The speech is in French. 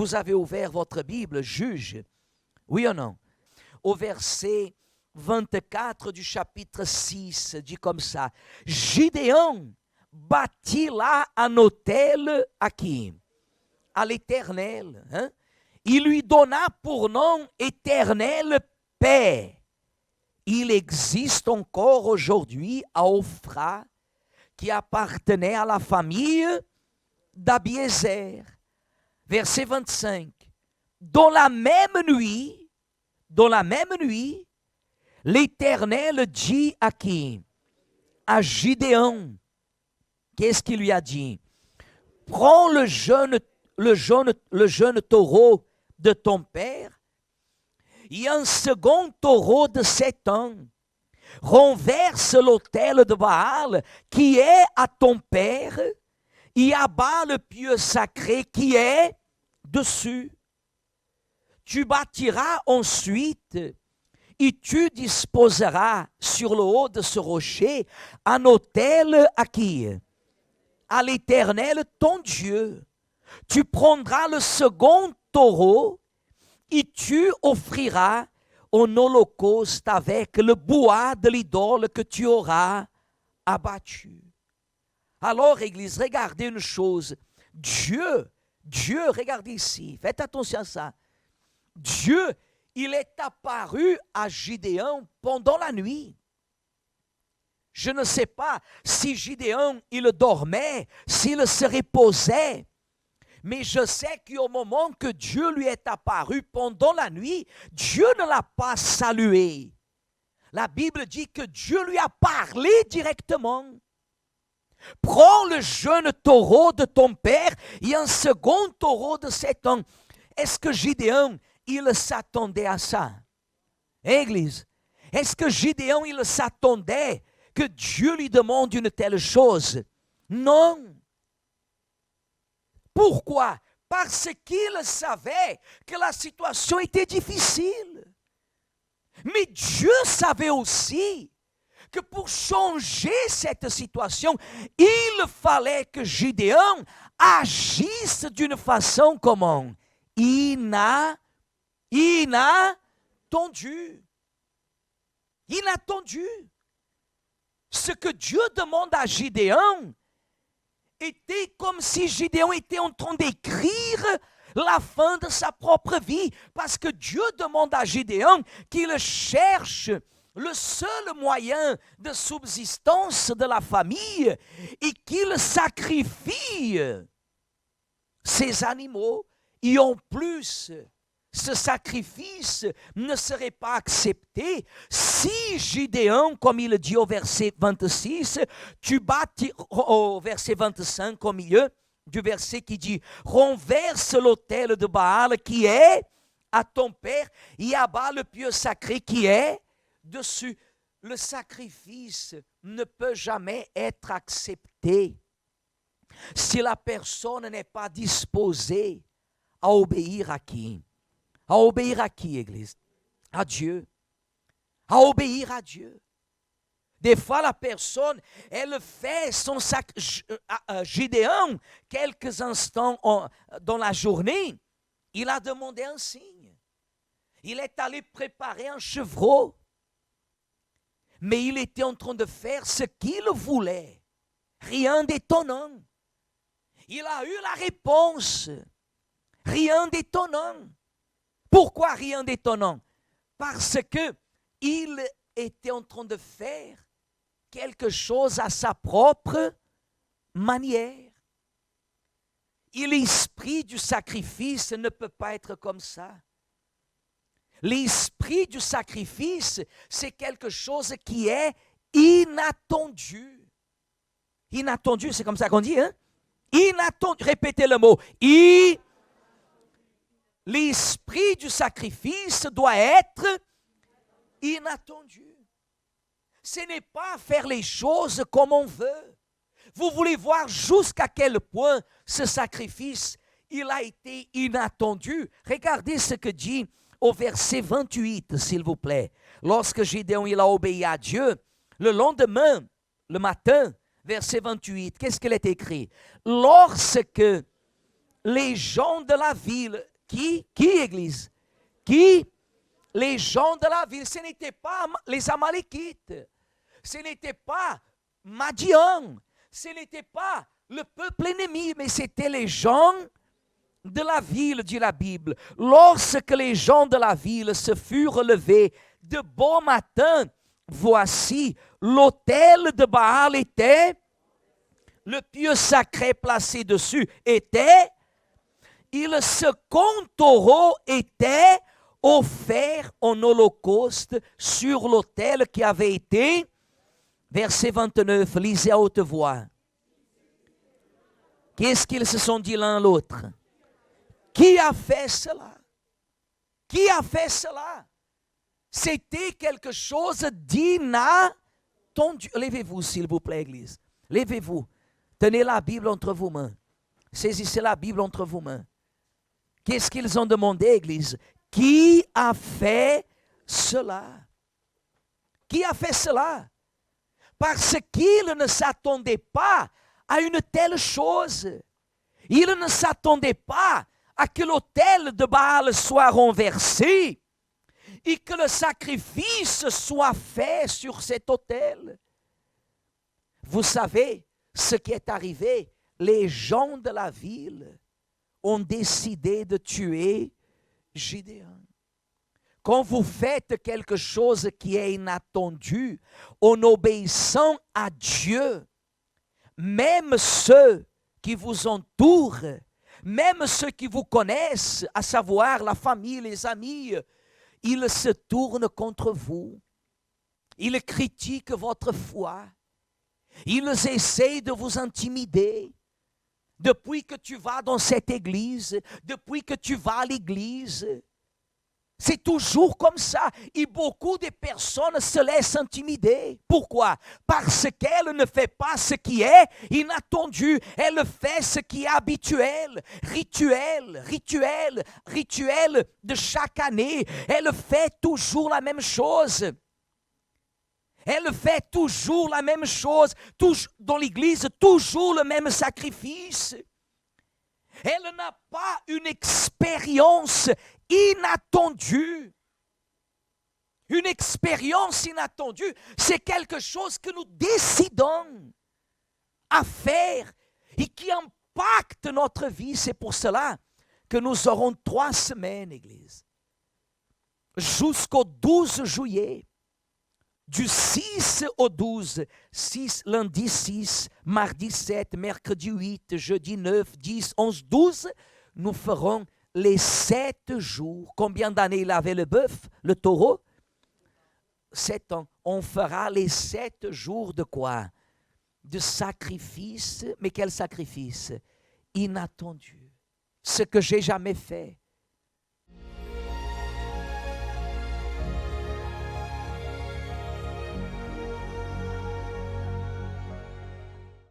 Vous avez ouvert votre Bible, Juge, oui ou non? Au verset 24 du chapitre 6, dit comme ça. Gideon bâtit là un autel à qui? À l'Éternel. Hein? Il lui donna pour nom Éternel paix. Il existe encore aujourd'hui à Ophra, qui appartenait à la famille d'Abiézer. Verset 25. Dans la même nuit, l'Éternel dit à qui? À Gideon. Qu'est-ce qu'il lui a dit? Prends le jeune taureau de ton père et un second taureau de 7 ans. Renverse l'autel de Baal qui est à ton père et abat le pieu sacré qui est dessus. Tu bâtiras ensuite et tu disposeras sur le haut de ce rocher un autel à qui? À l'Éternel ton Dieu. Tu prendras le second taureau et tu offriras en holocauste avec le bois de l'idole que tu auras abattu. Alors, Église, regardez une chose. Dieu, regardez ici, faites attention à ça. Dieu, il est apparu à Gideon pendant la nuit. Je ne sais pas si Gideon, il dormait, s'il se reposait. Mais je sais qu'au moment que Dieu lui est apparu pendant la nuit, Dieu ne l'a pas salué. La Bible dit que Dieu lui a parlé directement. Prends le jeune taureau de ton père et un second taureau de 7 ans. Est-ce que Gideon, il s'attendait à ça? Église, est-ce que Gideon, il s'attendait que Dieu lui demande une telle chose? Non. Pourquoi? Parce qu'il savait que la situation était difficile. Mais Dieu savait aussi que pour changer cette situation, il fallait que Gideon agisse d'une façon comment? Inattendue. Inattendu. Ce que Dieu demande à Gideon était comme si Gideon était en train d'écrire la fin de sa propre vie. Parce que Dieu demande à Gideon qu'il cherche le seul moyen de subsistance de la famille et qu'il sacrifie ses animaux. Et en plus, ce sacrifice ne serait pas accepté si Gideon, comme il dit au verset 26, au verset 25 au milieu du verset qui dit « Renverse l'autel de Baal qui est à ton père et abat le pieu sacré qui est dessus. » Le sacrifice ne peut jamais être accepté si la personne n'est pas disposée à obéir à qui? À obéir à qui, Église? À Dieu. À obéir à Dieu. Des fois, la personne, elle fait son Gideon, quelques instants dans la journée, il a demandé un signe. Il est allé préparer un chevreau. Mais il était en train de faire ce qu'il voulait. Rien d'étonnant. Il a eu la réponse. Rien d'étonnant. Pourquoi rien d'étonnant? Parce que il était en train de faire quelque chose à sa propre manière. Et l'esprit du sacrifice ne peut pas être comme ça. L'esprit du sacrifice, c'est quelque chose qui est inattendu. Inattendu, c'est comme ça qu'on dit, hein? Inattendu, répétez le mot. L'esprit du sacrifice doit être inattendu. Ce n'est pas faire les choses comme on veut. Vous voulez voir jusqu'à quel point ce sacrifice, il a été inattendu. Regardez ce que dit au verset 28, s'il vous plaît. Lorsque Gideon il a obéi à Dieu, le lendemain, le matin, verset 28, qu'est-ce qu'il est écrit? Lorsque les gens de la ville. Qui, Église? Qui? Les gens de la ville. Ce n'étaient pas les Amalekites. Ce n'était pas Madian. Ce n'était pas le peuple ennemi, mais c'était les gens de la ville, dit la Bible. Lorsque les gens de la ville se furent levés de bon matin, voici, l'autel de Baal était, le pieu sacré placé dessus était, et le second taureau était offert en holocauste sur l'autel qui avait été, verset 29, lisez à haute voix. Qu'est-ce qu'ils se sont dit l'un à l'autre? Qui a fait cela? Qui a fait cela? C'était quelque chose d'inattendu. Levez-vous, s'il vous plaît, Église. Levez-vous. Tenez la Bible entre vos mains. Saisissez la Bible entre vos mains. Qu'est-ce qu'ils ont demandé, Église? Qui a fait cela? Qui a fait cela? Parce qu'ils ne s'attendaient pas à une telle chose. Ils ne s'attendaient pas à que l'autel de Baal soit renversé et que le sacrifice soit fait sur cet autel. Vous savez ce qui est arrivé? Les gens de la ville ont décidé de tuer Gédéon. Quand vous faites quelque chose qui est inattendu, en obéissant à Dieu, même ceux qui vous entourent, même ceux qui vous connaissent, à savoir la famille, les amis, ils se tournent contre vous. Ils critiquent votre foi. Ils essayent de vous intimider. Depuis que tu vas dans cette église, depuis que tu vas à l'église, c'est toujours comme ça. Et beaucoup de personnes se laissent intimider. Pourquoi? Parce qu'elle ne fait pas ce qui est inattendu. Elle fait ce qui est habituel, rituel de chaque année. Elle fait toujours la même chose. Elle fait toujours la même chose. Dans l'église, toujours le même sacrifice. Elle n'a pas une expérience inattendue. Une expérience inattendue, c'est quelque chose que nous décidons à faire et qui impacte notre vie. C'est pour cela que nous aurons 3 semaines, Église, jusqu'au 12 juillet. Du 6 au 12, lundi 6, mardi 7, mercredi 8, jeudi 9, 10, 11, 12, nous ferons les 7 jours. Combien d'années il avait le bœuf, le taureau? 7 ans. On fera les 7 jours de quoi? De sacrifice. Mais quel sacrifice? Inattendu. Ce que j'ai jamais fait.